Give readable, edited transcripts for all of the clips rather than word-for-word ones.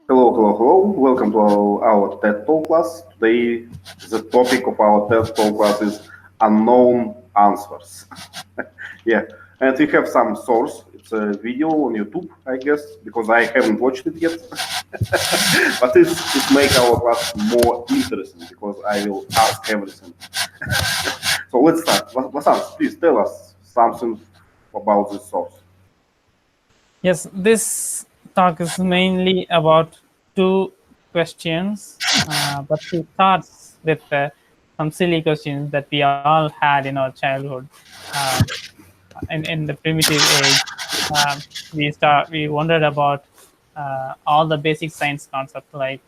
Hello, hello, hello. Welcome to our TED Talk class. Today, the topic of our TED Talk class is unknown answers. Yeah, and we have some source. It's a video on YouTube, I guess, because I haven't watched it yet. But it make our class more interesting because I will ask everything. So let's start. Vasant, please tell us something about this source. Yes, this talk is mainly about two questions, but it starts with some silly questions that we all had in our childhood. Um, in the primitive age, we wondered about all the basic science concepts like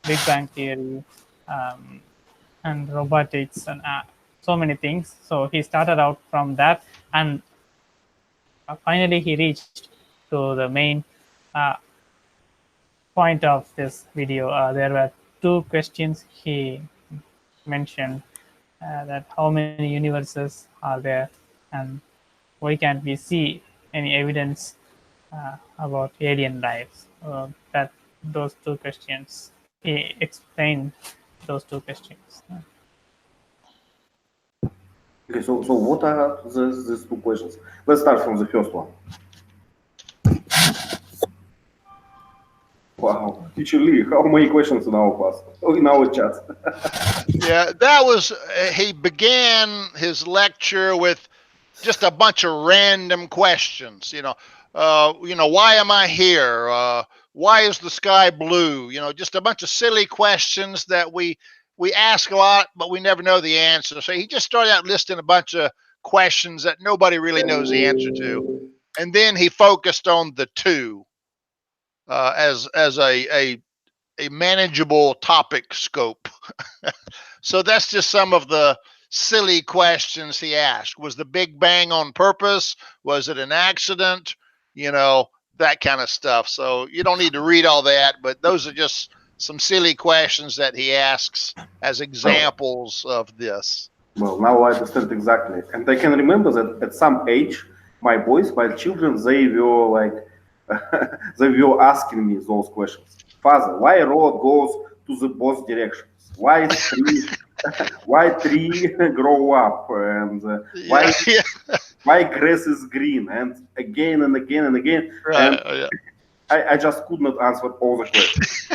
Big Bang theory and robotics and so many things. So he started out from that, and finally he reached to the main uh, point of this video. There were two questions he mentioned, that how many universes are there, and why can't we see any evidence about alien lives? That those two questions. He explained those two questions. Okay, so what are these two questions? Let's start from the first one. Wow, teacher Lee, how many questions in our class? Oh, in our chat. Yeah, that was, he began his lecture with just a bunch of random questions. Why am I here? Why is the sky blue? Just a bunch of silly questions that we ask a lot, but we never know the answer. So he just started out listing a bunch of questions that nobody really knows the answer to, and then he focused on the two as a manageable topic scope. So that's just some of the silly questions he asked. Was the Big Bang on purpose? Was it an accident? That kind of stuff. So you don't need to read all that, but those are just some silly questions that he asks as examples of this. Well, now I understand exactly. And I can remember that at some age, my boys, my children, they were like, they were asking me those questions. Father, why road goes to the both directions? Why tree, why tree grow up? And Yeah, yeah, why grass is green? And again and again and again. And right. Yeah. I just could not answer all the questions.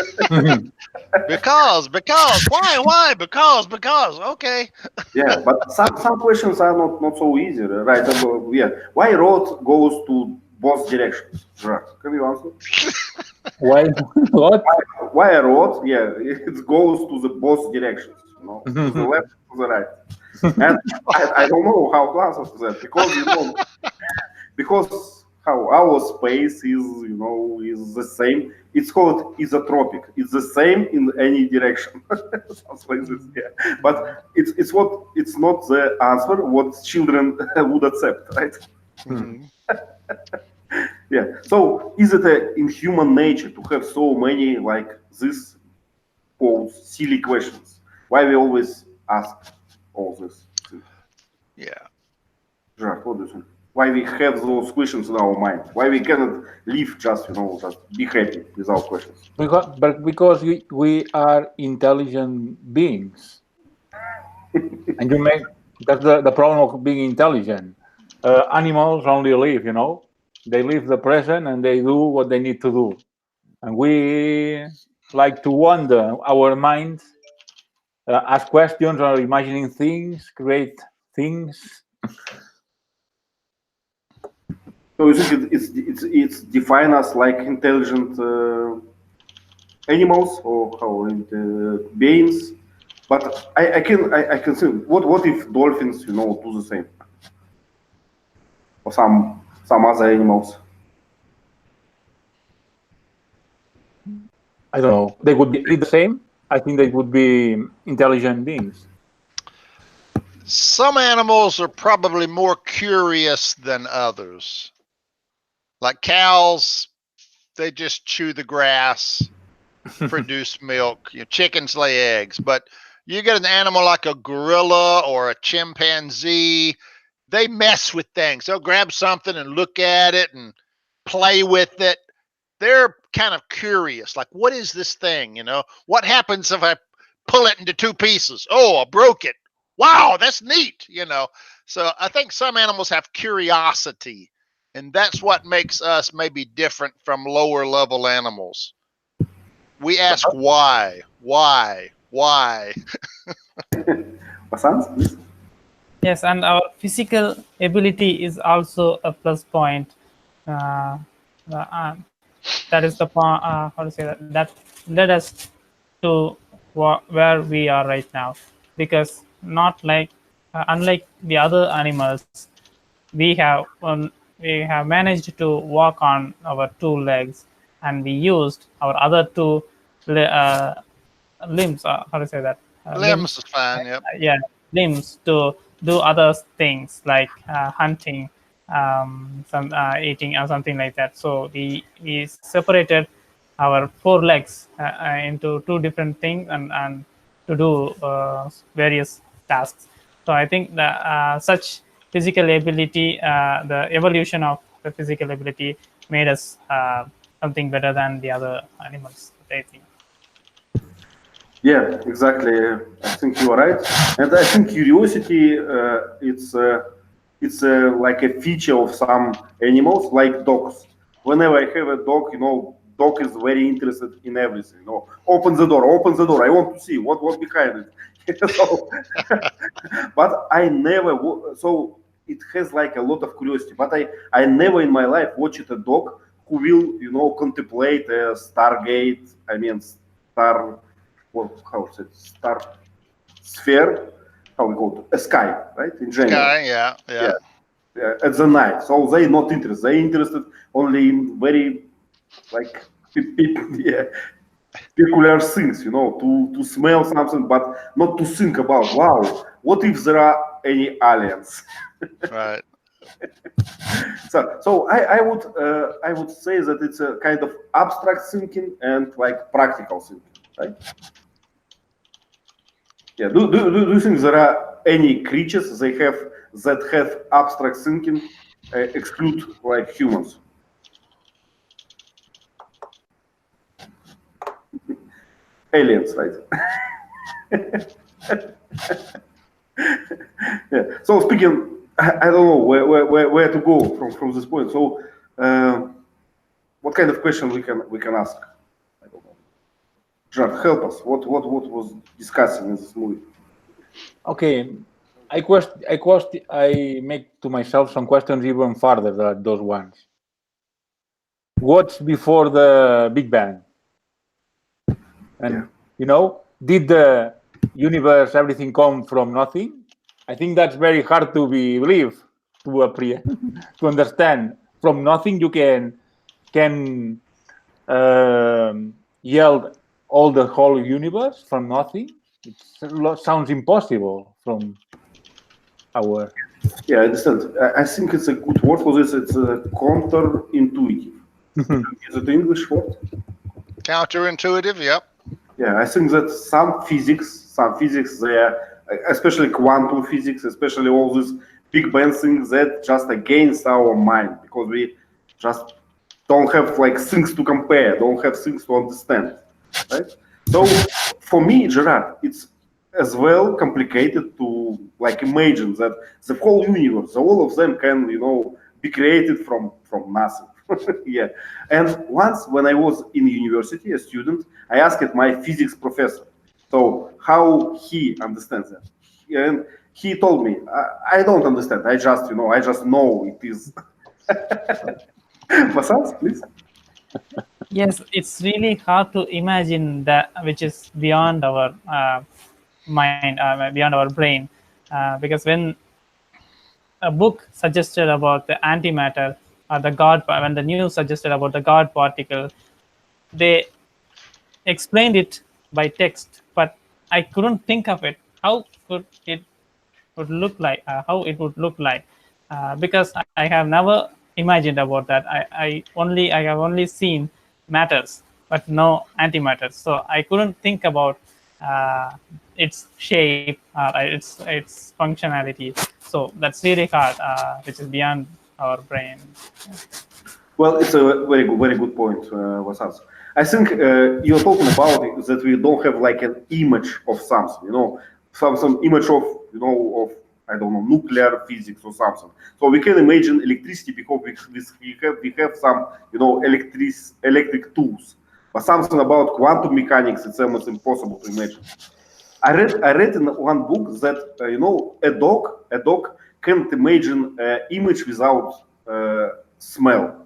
Why? Because. Okay. Yeah, but some questions are not so easy, right? Yeah, why road goes to both directions? Right. Can you answer? Why? What? Why a road? Yeah, it goes to the both directions. To the left, to the right. And I don't know how to answer to that because because how our space is is the same. It's called isotropic. It's the same in any direction. Something like this. Yeah, but it's not the answer what children would accept, right? Mhm. Yeah. So is it in human nature to have so many like this quote silly questions? Why we always ask all this? Yeah. Jacques, what do you think? Why we have those questions in our mind? Why we cannot live just be happy without questions? Because we are intelligent beings, and you make that's the problem of being intelligent. Animals only live, they live the present and they do what they need to do, and we like to wander our minds, ask questions or imagining things, create things. So you think it's defined as like intelligent animals or how beings? But I can see what if dolphins do the same or some other animals? I don't know. They would be the same. I think they would be intelligent beings. Some animals are probably more curious than others. Like cows, they just chew the grass, produce milk. Chickens lay eggs. But you get an animal like a gorilla or a chimpanzee, they mess with things. They'll grab something and look at it and play with it. they're kind of curious, like, what is this thing? What happens if I pull it into two pieces? Oh, I broke it. Wow, that's neat. So I think some animals have curiosity, and that's what makes us maybe different from lower level animals. We ask why. Vasant, please. Yes, and our physical ability is also a plus point. Uh, that is the how to say that led us to where we are right now, because not like unlike the other animals, we have managed to walk on our two legs, and we used our other two limbs. How to say that? Limbs is fine. Yep. Yeah, limbs to do other things like hunting, some eating or something like that. So we separated our four legs into two different things, and to do various tasks. So I think that such physical ability, the evolution of the physical ability, made us something better than the other animals, I think. Yeah, exactly. I think you are right, and I think curiosity it's like a feature of some animals, like dogs. Whenever I have a dog, dog is very interested in everything. Open the door, open the door. I want to see what's behind it. So, but I never. So it has like a lot of curiosity. But I never in my life watched a dog who will contemplate a stargate. I mean star. Well, how is it? Star sphere. How we call it? A sky, right? In general. Sky, yeah. At the night. So they not interested. They interested only in very like peculiar things, to smell something, but not to think about, wow, what if there are any aliens? Right. So I would say that it's a kind of abstract thinking and like practical thinking, right? Yeah. Do you think there are any creatures that have abstract thinking, exclude like humans? Aliens, right? Yeah. So speaking, I don't know where to go from this point. So, what kind of question we can ask? I don't know. Jean, help us. What was discussing in this movie? Okay, I make to myself some questions even farther than those ones. What's before the Big Bang? And did the universe, everything come from nothing? I think that's very hard to believe, to understand. From nothing, you can yield all the whole universe from nothing. It sounds impossible from our. Yeah, I understand. I think it's a good word for this. It's counterintuitive. Is it English word? Counterintuitive. Yep. Yeah, I think that some physics, there, especially quantum physics, especially all these Big Bang things, that just against our mind, because we just don't have like things to compare, don't have things to understand, right? So for me, Gerard, it's as well complicated to like imagine that the whole universe, all of them can be created from nothing. Yeah. And once when I was in university, a student, I asked my physics professor, so how he understands that. And he told me, I don't understand. I just know it is. Vasant, please. Yes, it's really hard to imagine that which is beyond our mind, beyond our brain, because when a book suggested about the antimatter or when the news suggested about the God particle, they explained it by text, but I couldn't think of it. How could it would look like? How it would look like? Because I have never imagined about that. I have only seen matters, but no antimatters. So I couldn't think about its shape, its functionality. So that's really hard, which is beyond our brain. Well, it's a very good point, Vasant. I think you're talking about that we don't have like an image of something, some image of, of, I don't know, nuclear physics or something. So we can imagine electricity because we have some, electric tools. But something about quantum mechanics, it's almost impossible to imagine. I read in one book that a dog can't imagine image without smell.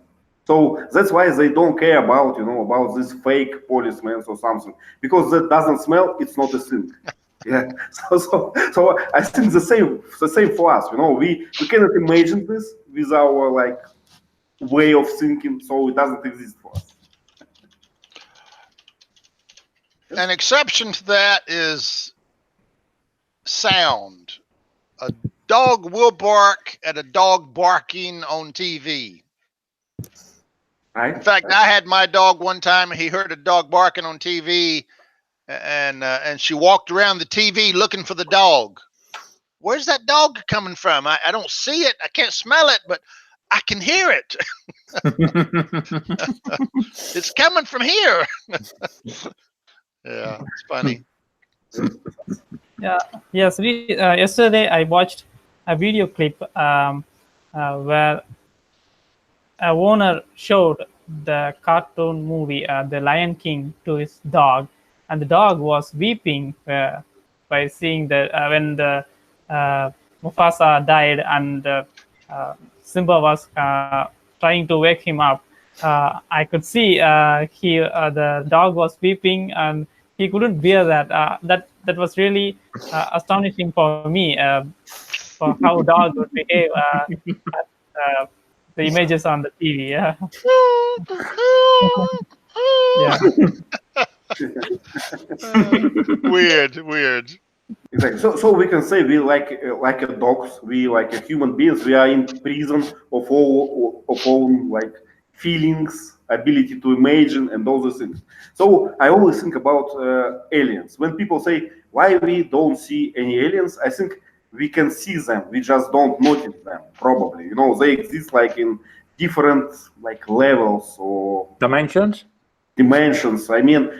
So that's why they don't care about about these fake policemen or something, because that doesn't smell. It's not a thing. Yeah. So I think the same for us. We cannot imagine this with our like way of thinking, so it doesn't exist for us. An exception to that is sound. A dog will bark at a dog barking on TV. Right? In fact, I had my dog one time, and he heard a dog barking on TV, and she walked around the TV looking for the dog. Where's that dog coming from? I don't see it. I can't smell it, but I can hear it. It's coming from here. Yeah, it's funny. Yeah. Yes. Yesterday I watched a video clip where a owner showed the cartoon movie The Lion King to his dog, and the dog was weeping by seeing that when the Mufasa died and Simba was trying to wake him up. I could see the dog was weeping and he couldn't bear that. That was really astonishing for me, for how dog would behave at the images on the TV. Yeah. Weird. Exactly. So we can say we like a dogs. We like a human beings. We are in prison of all like feelings, ability to imagine, and all those things. So I always think about aliens. When people say why we don't see any aliens, I think we can see them. We just don't notice them. Probably, they exist like in different like levels or Dimensions? I mean,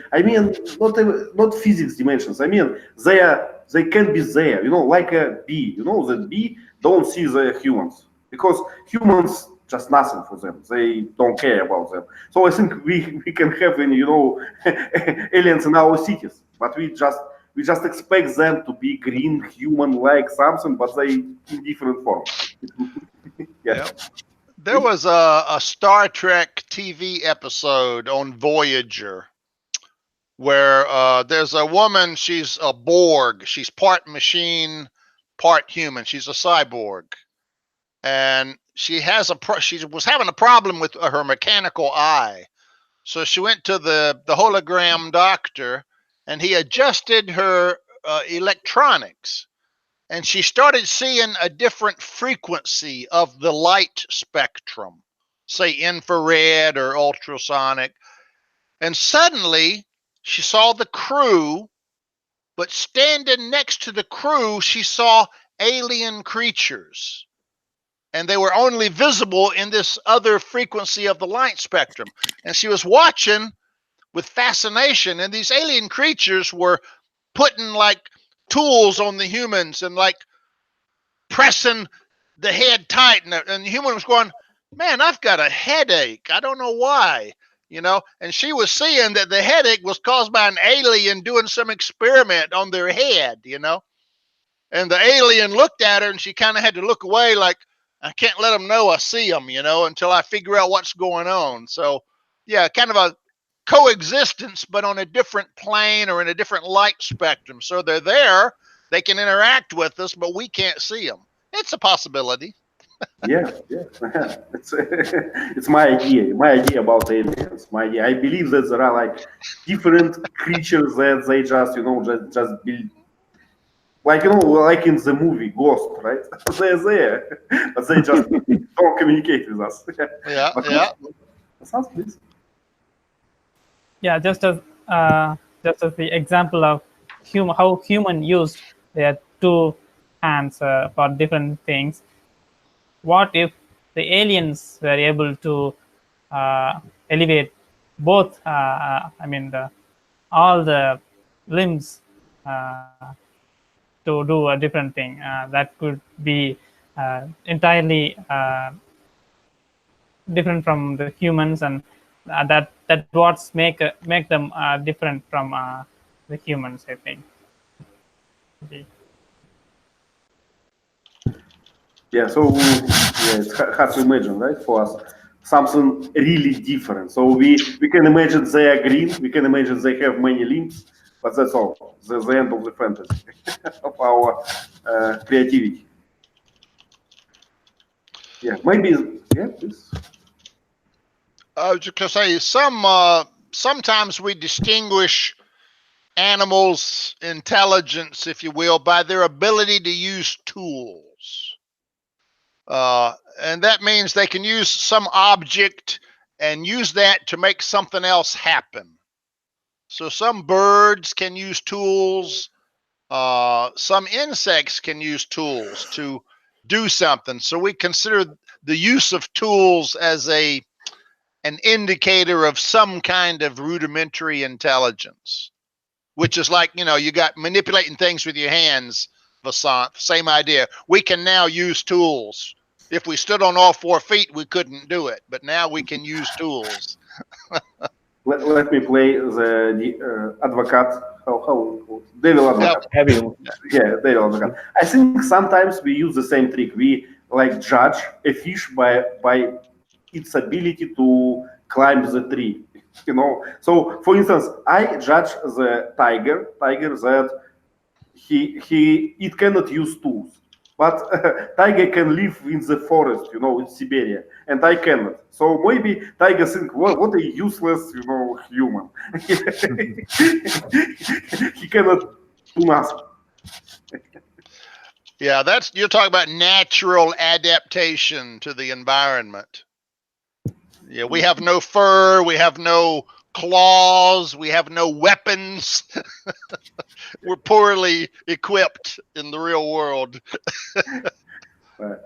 not physics dimensions. I mean, they can be there. Like a bee. The bee don't see the humans because humans just nothing for them. They don't care about them. So I think we can have aliens in our cities, but we just expect them to be green, human-like something, but they in different form. Yeah. There was a Star Trek TV episode on Voyager where there's a woman, she's a Borg. She's part machine, part human. She's a cyborg. And she was having a problem with her mechanical eye. So she went to the hologram doctor, and he adjusted her electronics. And she started seeing a different frequency of the light spectrum, say infrared or ultrasonic. And suddenly she saw the crew, but standing next to the crew, she saw alien creatures. And they were only visible in this other frequency of the light spectrum. And she was watching with fascination. And these alien creatures were putting like tools on the humans and like pressing the head tight, and the human was going, man, I've got a headache. I don't know why, and she was seeing that the headache was caused by an alien doing some experiment on their head, and the alien looked at her and she kind of had to look away like, I can't let them know I see them, until I figure out what's going on. So yeah, kind of a coexistence, but on a different plane or in a different light spectrum. So they're there, they can interact with us, but we can't see them. It's a possibility. Yeah. It's my idea about aliens. I believe that there are like different creatures that they just just build, like like in the movie Ghost, right? They're there, but they just don't communicate with us. Yeah. Sounds please. Yeah, just as the example of how human used their two hands for different things. What if the aliens were able to elevate both, all the limbs to do a different thing. That could be entirely different from the humans, and that what's make them different from the humans, I think. Okay. Yeah, so it's hard to imagine, right, for us something really different. So we can imagine they are green, we can imagine they have many limbs, but that's all. That's the end of the fantasy of our creativity. Yeah, maybe. Yeah, please. I was just gonna say sometimes we distinguish animals' intelligence, if you will, by their ability to use tools. And that means they can use some object and use that to make something else happen. So some birds can use tools. Some insects can use tools to do something. So we consider the use of tools as an indicator of some kind of rudimentary intelligence, which is like, you got manipulating things with your hands, Vasant, same idea. We can now use tools. If we stood on all 4 feet, we couldn't do it, but now we can use tools. Let me play the advocate. How devil advocate. Yeah, devil advocate. I think sometimes we use the same trick. We like judge a fish by its ability to climb the tree. So for instance, I judge the tiger that it cannot use tools. But tiger can live in the forest, in Siberia, and I cannot. So maybe tiger think, well, what a useless, human. He cannot do nothing. Yeah, you're talking about natural adaptation to the environment. Yeah, we have no fur, we have no claws, we have no weapons. We're poorly equipped in the real world. Right.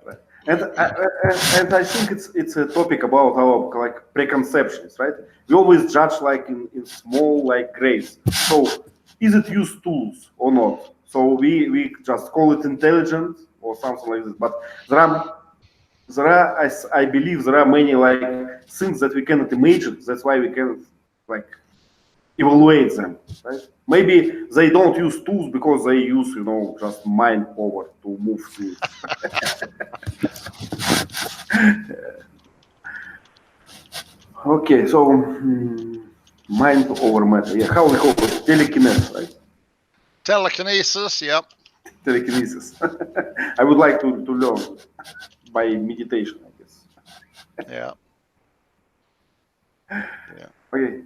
And I think it's a topic about our preconceptions, right? We always judge in small grays. So is it use tools or not? So we just call it intelligent or something like this. But I believe there are many things that we cannot imagine. That's why we cannot evaluate them, right? Maybe they don't use tools because they use, just mind power to move things. Okay, so mind over matter. Yeah, how we call it? Telekinesis, right? Telekinesis, yep. Telekinesis. I would like to learn by meditation, I guess. Yeah. Okay.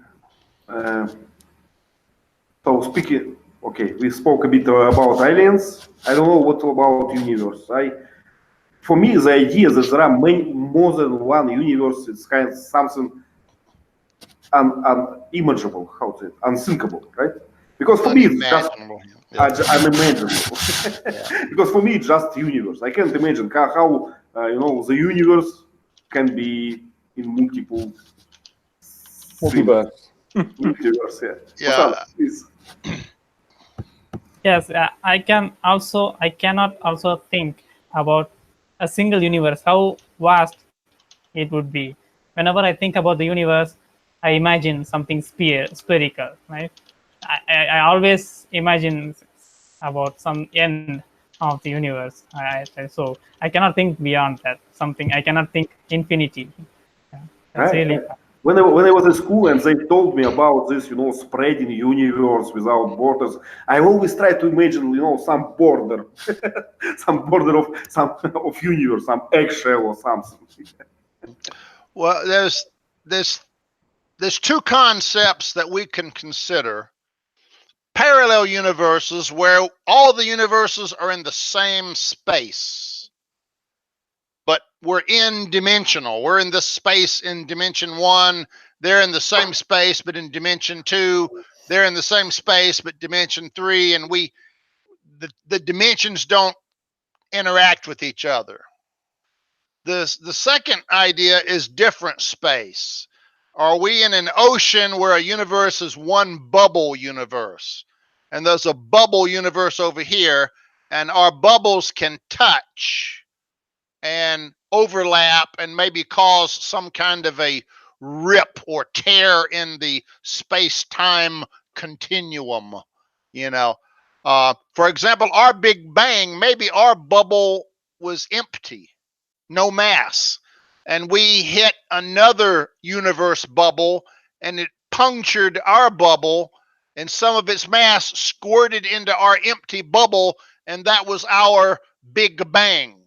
So speaking, okay, we spoke a bit about aliens. I don't know what about universe. For me, the idea that there are more than one universe is kind of something unimaginable, unthinkable, right? Because for me, it's just unimaginable. Because for me, it's just universe. I can't imagine how the universe can be in multiple multiverse. Multiverse, yeah. Yes, I cannot also think about a single universe, how vast it would be. Whenever I think about the universe, I imagine something spherical, right? I always imagine about some end of the universe. So I cannot think beyond that. I cannot think infinity. That's really. When I was in school and they told me about this, spreading universe without borders, I always try to imagine, some border, some border of universe, some eggshell or something. Well, there's 2 concepts that we can consider. Parallel universes, where all the universes are in the same space, but we're in-dimensional. We're in this space in dimension 1. They're in the same space, but in dimension 2. They're in the same space, but dimension 3. And the dimensions don't interact with each other. The second idea is different space. Are we in an ocean where a universe is one bubble universe? And there's a bubble universe over here, and our bubbles can touch and overlap and maybe cause some kind of a rip or tear in the space-time continuum. For example, our Big Bang, maybe our bubble was empty, no mass, and we hit another universe bubble and it punctured our bubble, and some of its mass squirted into our empty bubble, and that was our Big Bang.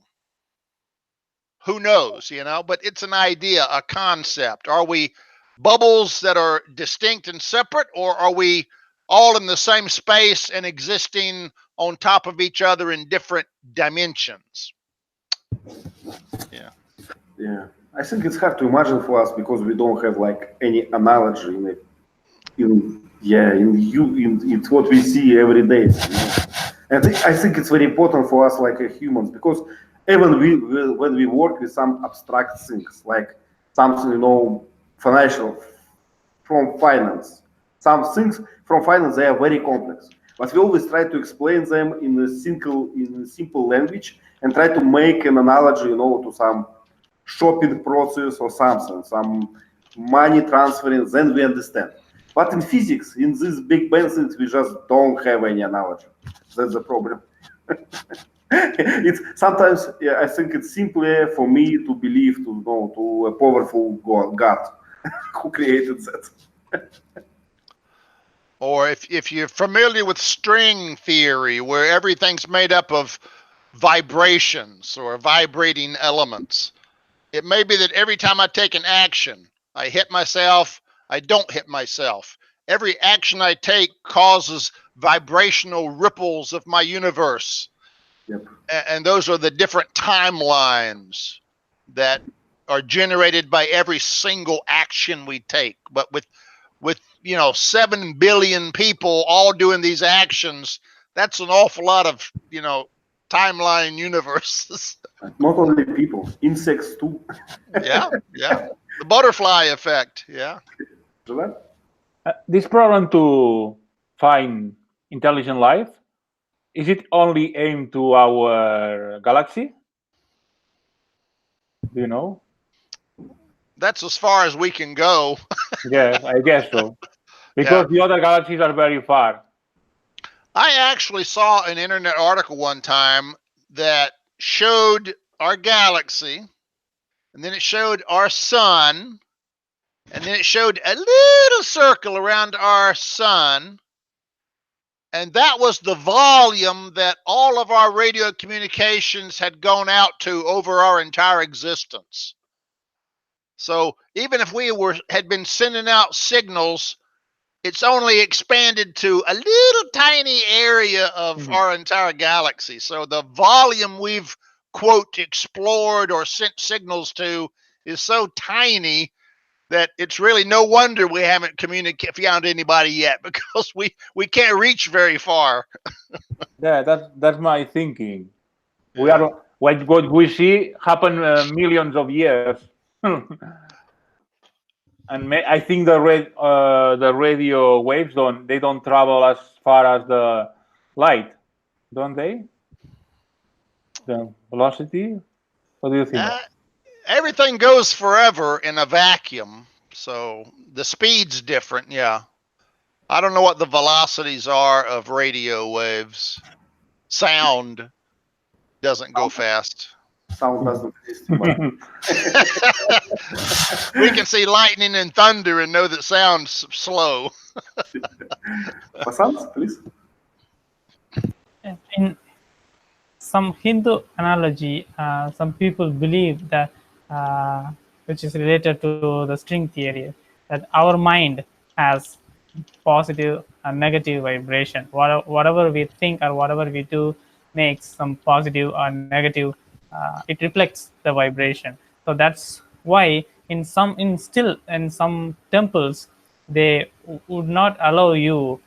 Who knows, but it's an idea, a concept. Are we bubbles that are distinct and separate, or are we all in the same space and existing on top of each other in different dimensions? Yeah, I think it's hard to imagine for us because we don't have like any analogy in what we see every day. And I think it's very important for us like humans, because even when we work with some abstract things like something financial from finance, some things from finance, they are very complex, but we always try to explain them in a simple language and try to make an analogy to some shopping process or something, some money transferring, then we understand. But in physics, in these Big Bang things, we just don't have any analogy. That's the problem. It's sometimes, I think it's simpler for me to believe to a powerful God who created that. Or if you're familiar with string theory, where everything's made up of vibrations or vibrating elements, it may be that every time I take an action, I hit myself, I don't hit myself. Every action I take causes vibrational ripples of my universe. Yep. And those are the different timelines that are generated by every single action we take. But with 7 billion people all doing these actions, that's an awful lot of timeline universes. Not only people, insects too. Yeah. The butterfly effect. Yeah. This problem to find intelligent life, is it only aimed to our galaxy? Do you know? That's as far as we can go. Yeah, I guess so. Because the other galaxies are very far. I actually saw an internet article one time that showed our galaxy, and then it showed our sun, and then it showed a little circle around our sun, and that was the volume that all of our radio communications had gone out to over our entire existence. So even if we had been sending out signals, it's only expanded to a little tiny area of our entire galaxy. So the volume we've, quote, explored or sent signals to is so tiny that it's really no wonder we haven't found anybody yet, because we can't reach very far. Yeah, that's my thinking. We are what we see happen millions of years. And I think the radio waves don't travel as far as the light, don't they? The velocity. What do you think? Everything goes forever in a vacuum, so the speed's different. Yeah, I don't know what the velocities are of radio waves. Sound doesn't go fast. Sound doesn't exist. We can see lightning and thunder and know that sound's slow. Vasant, please. In some Hindu analogy, some people believe that, which is related to the string theory, that our mind has positive and negative vibration. Whatever we think or whatever we do makes some positive or negative. It reflects the vibration. So that's why in some temples they would not allow you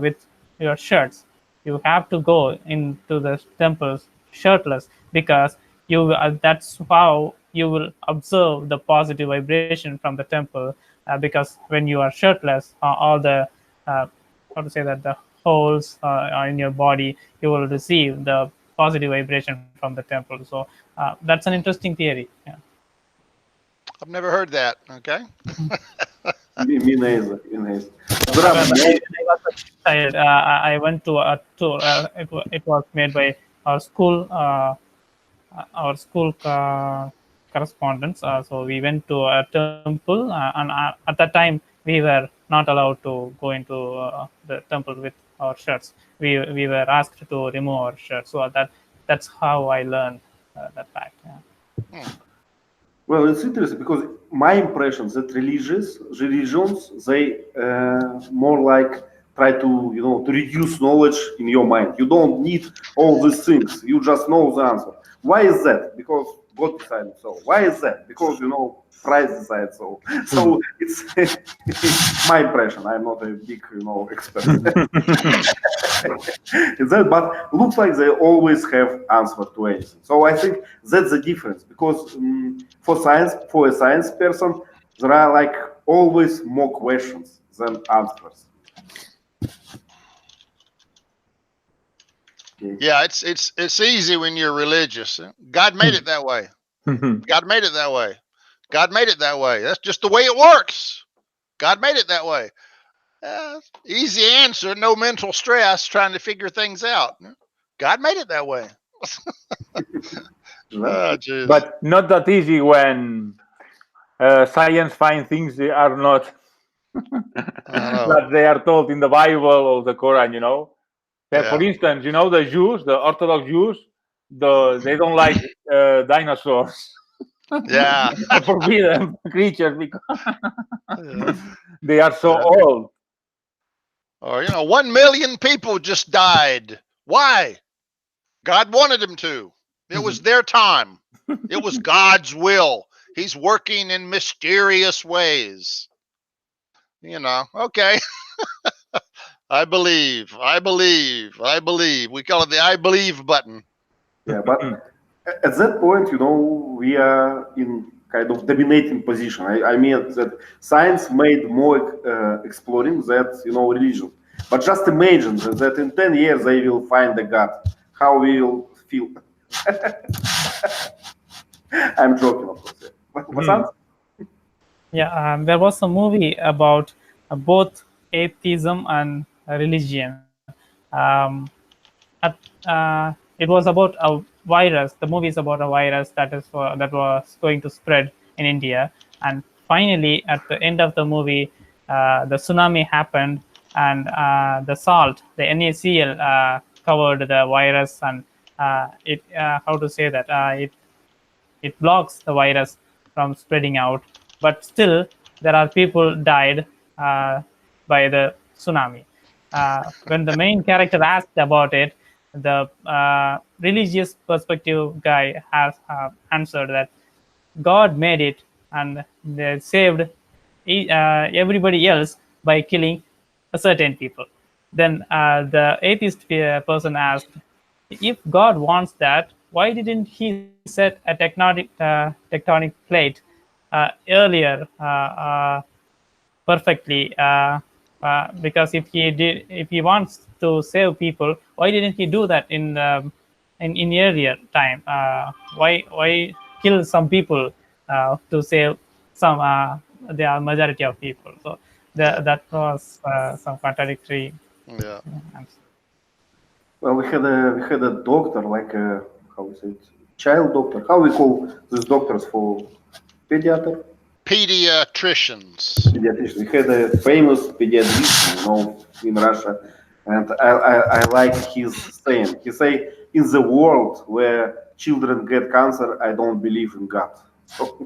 with your shirts. You have to go into the temples shirtless, because that's how you will observe the positive vibration from the temple. because when you are shirtless, all the how to say that the holes in your body, you will receive the positive vibration from the temple. So that's an interesting theory. Yeah. I've never heard that. Okay. Me neither. Me neither. There When are I many- was a child, I went to a tour. It was made by our school. Correspondence. So we went to a temple, and at that time we were not allowed to go into the temple with our shirts. We were asked to remove our shirts. So that's how I learned that fact. Yeah. Well, it's interesting because my impression that religions, they more like try to, to reduce knowledge in your mind. You don't need all these things. You just know the answer. Why is that? Because God decided so. Why is that? Because, Christ decided so. So it's my impression. I'm not a big, expert. It's that, but looks like they always have answer to anything. So I think that's the difference because for a science person, there are like always more questions than answers. Okay. Yeah, it's easy when you're religious. God made it that way. God made it that way. God made it that way. That's just the way it works. God made it that way. Easy answer, no mental stress trying to figure things out. God made it that way. Oh, geez. But not that easy when science finds things they are not that they are told in the Bible or the Quran. Yeah. For instance, the Jews, the Orthodox Jews, they don't like dinosaurs. Yeah. Forbidden creatures because Yeah. they are so Yeah. old. Or 1 million people just died. Why? God wanted them to. It was their time. It was God's will. He's working in mysterious ways. Okay. I believe. I believe. I believe. We call it the I believe button. Yeah, but at that point, we are in kind of dominating position. I mean that science made more exploring that, religion. But just imagine that in 10 years they will find a God. How we will feel. I'm joking, of course. What's that? Yeah, there was a movie about both atheism and religion. Um, it was about a virus. The movie is about a virus that was going to spread in India, and finally, at the end of the movie, the tsunami happened, and the salt, the NaCl, covered the virus, and it how to say that it blocks the virus from spreading out. But still, there are people died by the tsunami. When the main character asked about it, the religious perspective guy has answered that God made it and they saved everybody else by killing a certain people. Then the atheist person asked, if God wants that, why didn't He set a tectonic plate earlier perfectly? Because if He wants to save people, why didn't He do that in earlier time? Why kill some people to save the majority of people? So that was some contradictory Yeah. answer. Well, we had a doctor, like how is it, child doctor. How we call these doctors for pediatric? Pediatricians. Pediatrician. We had a famous pediatrician, in Russia, and I like his saying. He say, "In the world where children get cancer, I don't believe in God." So,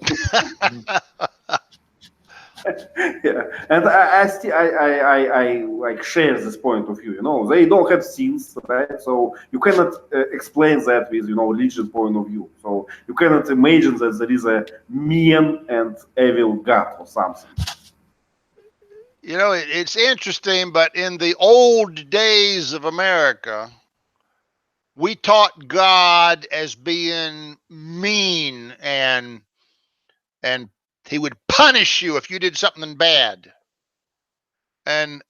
yeah, and I like share this point of view. They don't have sins, right? So you cannot explain that with religious point of view. So you cannot imagine that there is a mean and evil God or something. It's interesting, but in the old days of America, we taught God as being mean and he would punish you if you did something bad. And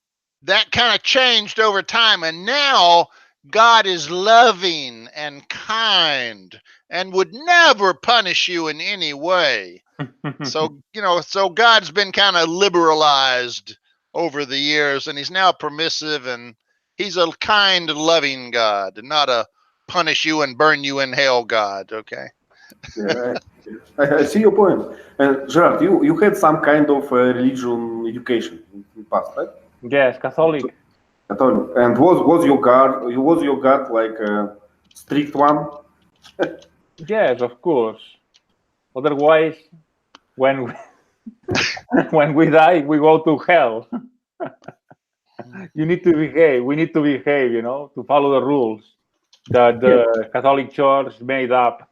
that kind of changed over time. And now God is loving and kind and would never punish you in any way. So, so God's been kind of liberalized over the years, and he's now permissive, and he's a kind, loving God, and not a punish you and burn you in hell God. Okay. Yeah, I see your point. And Gerard, you had some kind of religion education in the past, right? Yes, Catholic. Catholic. And was your God like a strict one? Yes, of course. Otherwise, when we, when we die, we go to hell. You need to behave. We need to behave, to follow the rules that the Catholic Church made up.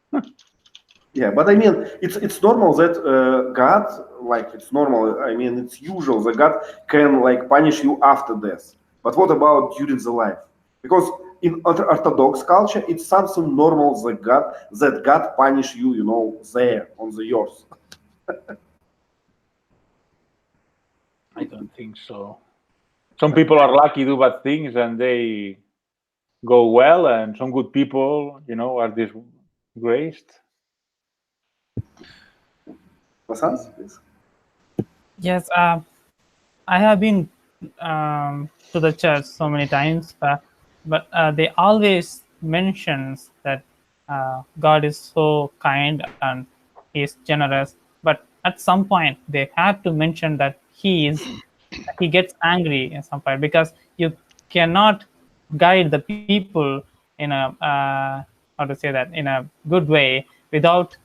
Yeah, but I mean, it's normal that God, like it's normal. I mean, it's usual that God can like punish you after death. But what about during the life? Because in Orthodox culture, it's something normal that God punish you, there on the earth. I don't think so. Some people are lucky to do bad things and they go well, and some good people, are disgraced. Masans, please. Yes, I have been to the church so many times, but they always mentions that God is so kind and He is generous. But at some point, they have to mention that He gets angry at some point, because you cannot guide the people in a how to say that, in a good way, without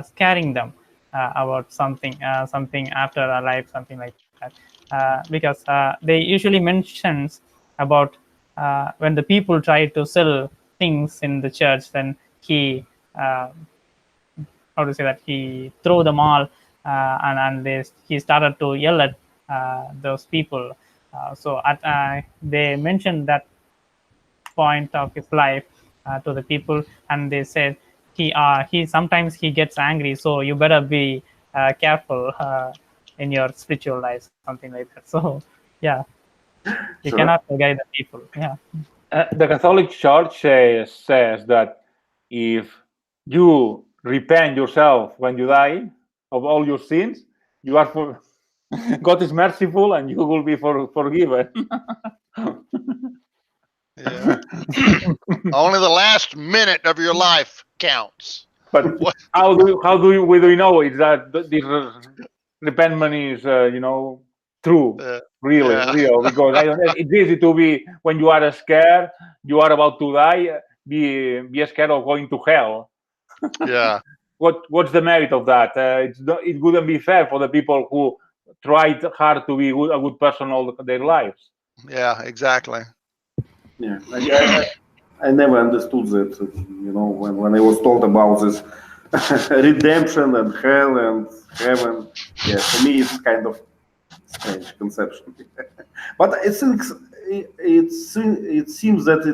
scaring them about something after our life, something like that. Because they usually mentions about when the people try to sell things in the church, then he how to say that, he threw them all, he started to yell at those people. They mentioned that point of his life to the people, and they said he sometimes he gets angry, so you better be careful in your spiritual life, something like that. So yeah, you Sure. cannot guide the people. Yeah. The Catholic Church says that if you repent yourself when you die of all your sins, you are God is merciful and you will be forgiven. Yeah. Only the last minute of your life counts. But What? how do we know is that this repentment is true, really Yeah. real? Because it's easy to be, when you are scared, you are about to die, be scared of going to hell. Yeah. What's the merit of that? It wouldn't be fair for the people who tried hard to be a good person all their lives. Yeah, exactly. Yeah, I never understood that. When I was told about this redemption and hell and heaven, yeah, for me it's kind of strange conception. But it seems that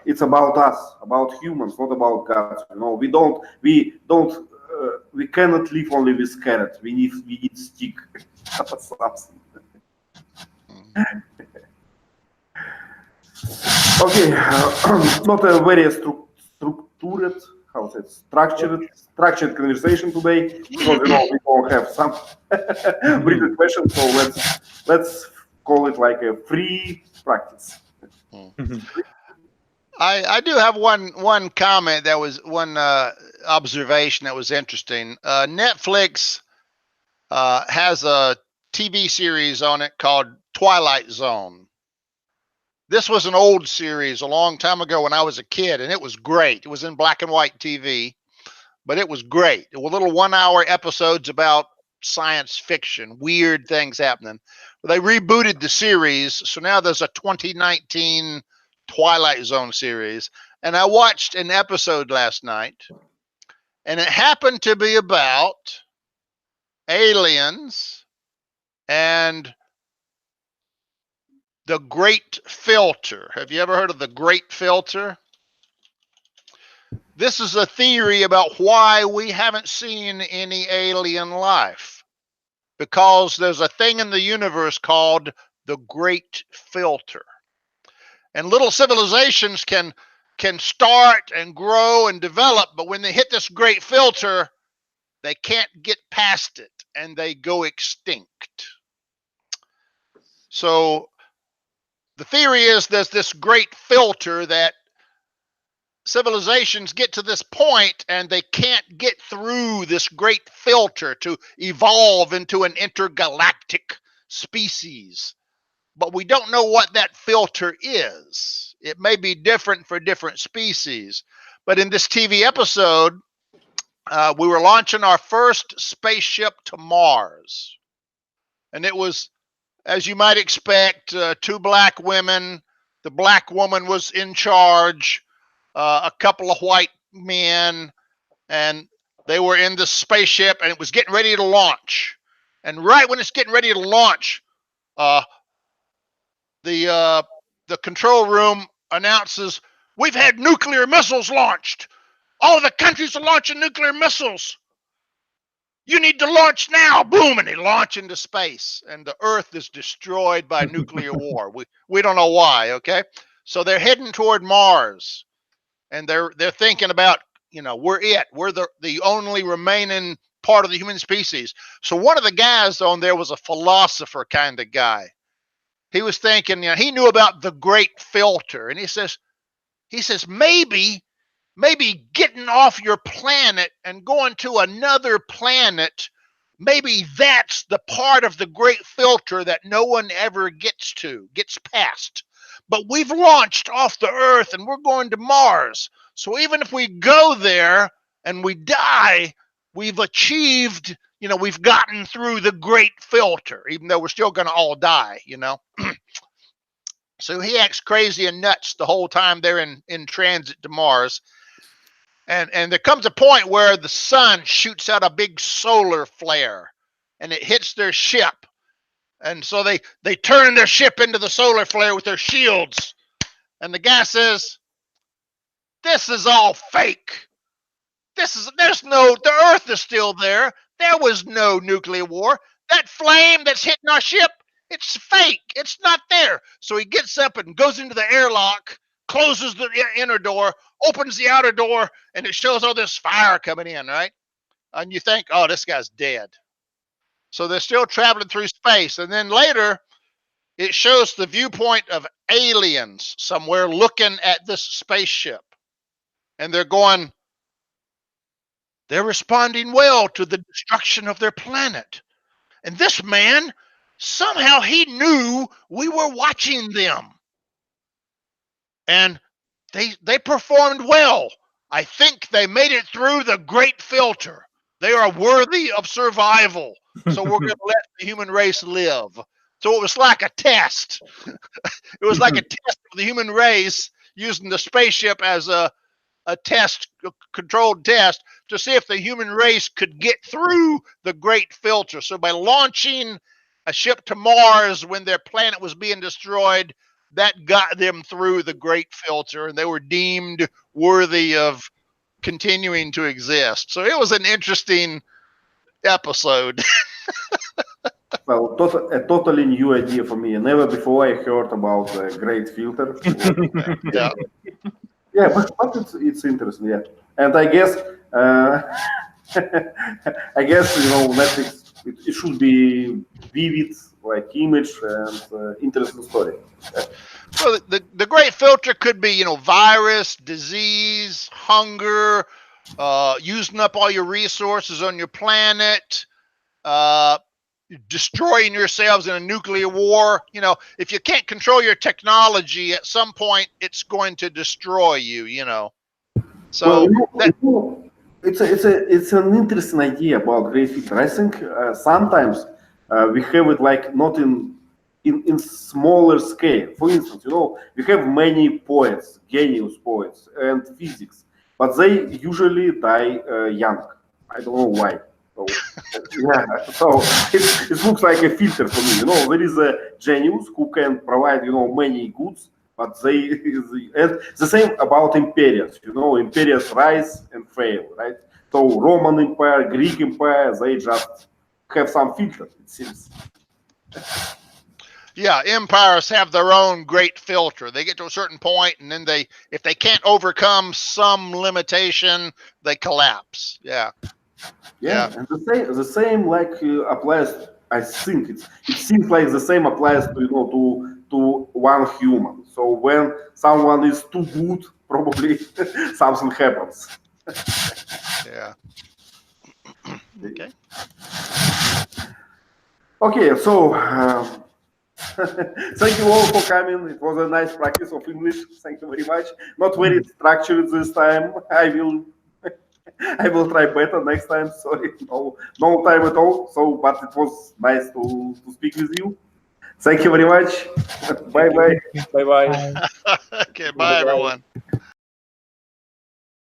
it's about us, about humans, not about God. We cannot live only with carrot. We need stick or something. Okay, not a very structured, structured conversation today, because we all have some written questions. So let's call it like a free practice. I do have one comment, that was one observation that was interesting. Netflix has a TV series on it called Twilight Zone. This was an old series a long time ago when I was a kid, and it was great. It was in black and white TV, but it was great. It were little 1-hour episodes about science fiction, weird things happening. But they rebooted the series, so now there's a 2019 Twilight Zone series. And I watched an episode last night, and it happened to be about aliens and the Great Filter. Have you ever heard of the Great Filter? this is a theory about why we haven't seen any alien life. Because there's a thing in the universe called the Great Filter. And little civilizations can start and grow and develop, but when they hit this great filter, they can't get past it and they go extinct. So the theory is there's this great filter that civilizations get to this point and they can't get through this great filter to evolve into an intergalactic species. But we don't know what that filter is. It may be different for different species. But in this TV episode, we were launching our first spaceship to Mars. And it was, as you might expect, 2 black women. The black woman was in charge, a couple of white men, and they were in the spaceship, and it was getting ready to launch. And right when it's getting ready to launch, the control room announces, "We've had nuclear missiles launched. All the countries are launching nuclear missiles. You need to launch now." Boom, and they launch into space, and the Earth is destroyed by nuclear war. We don't know why. Okay, so they're heading toward Mars, and they're thinking about, we're the only remaining part of the human species. So one of the guys on there was a philosopher kind of guy. He was thinking, he knew about the great filter, and he says maybe getting off your planet and going to another planet, maybe that's the part of the great filter that no one ever gets past. But we've launched off the Earth and we're going to Mars. So even if we go there and we die, we've achieved, we've gotten through the great filter, even though we're still going to all die, So he acts crazy and nuts the whole time they're in transit to Mars. And there comes a point where the sun shoots out a big solar flare and it hits their ship. And so they turn their ship into the solar flare with their shields. And the guy says, "This is all fake. The Earth is still there. There was no nuclear war. That flame that's hitting our ship, it's fake. It's not there." So he gets up and goes into the airlock, closes the inner door, opens the outer door, and it shows all this fire coming in, right? And you think, oh, this guy's dead. So they're still traveling through space. And then later, it shows the viewpoint of aliens somewhere looking at this spaceship. And they're responding well to the destruction of their planet. And this man, somehow he knew we were watching them. And they performed well. I think they made it through the great filter. They are worthy of survival. So we're going to let the human race live. So it was like a test. It was like a test of the human race using the spaceship as a controlled test to see if the human race could get through the great filter. So by launching a ship to Mars when their planet was being destroyed, that got them through the great filter, and they were deemed worthy of continuing to exist. So it was an interesting episode. Well, a totally new idea for me. Never before I heard about the great filter. Yeah. Yeah, but it's interesting, yeah. And I guess Netflix, it should be vivid, like image and interesting story. So the great filter could be, virus, disease, hunger, using up all your resources on your planet, destroying yourselves in a nuclear war. If you can't control your technology, at some point it's going to destroy you. So it's an interesting idea about great filter. I think sometimes we have it like not in smaller scale. For instance, we have many poets, genius poets, and physics, but they usually die young. I don't know why. So, yeah, so it looks like a filter for me. There is a genius who can provide, many goods, but and the same about empires. You know, empires rise and fail, right? So Roman Empire, Greek Empire, they just have some filter, it seems. Yeah, empires have their own great filter. They get to a certain point, and then if they can't overcome some limitation, they collapse. Yeah. Yeah, and the same like applies. I think it seems like the same applies to to one human. So when someone is too good, probably something happens. Yeah. Okay. Okay, so thank you all for coming. It was a nice practice of English. Thank you very much. Not very structured this time. I will try better next time. Sorry, no time at all. So, but it was nice to speak with you. Thank you very much. Bye bye. Bye bye. Bye. Okay. Bye, everyone.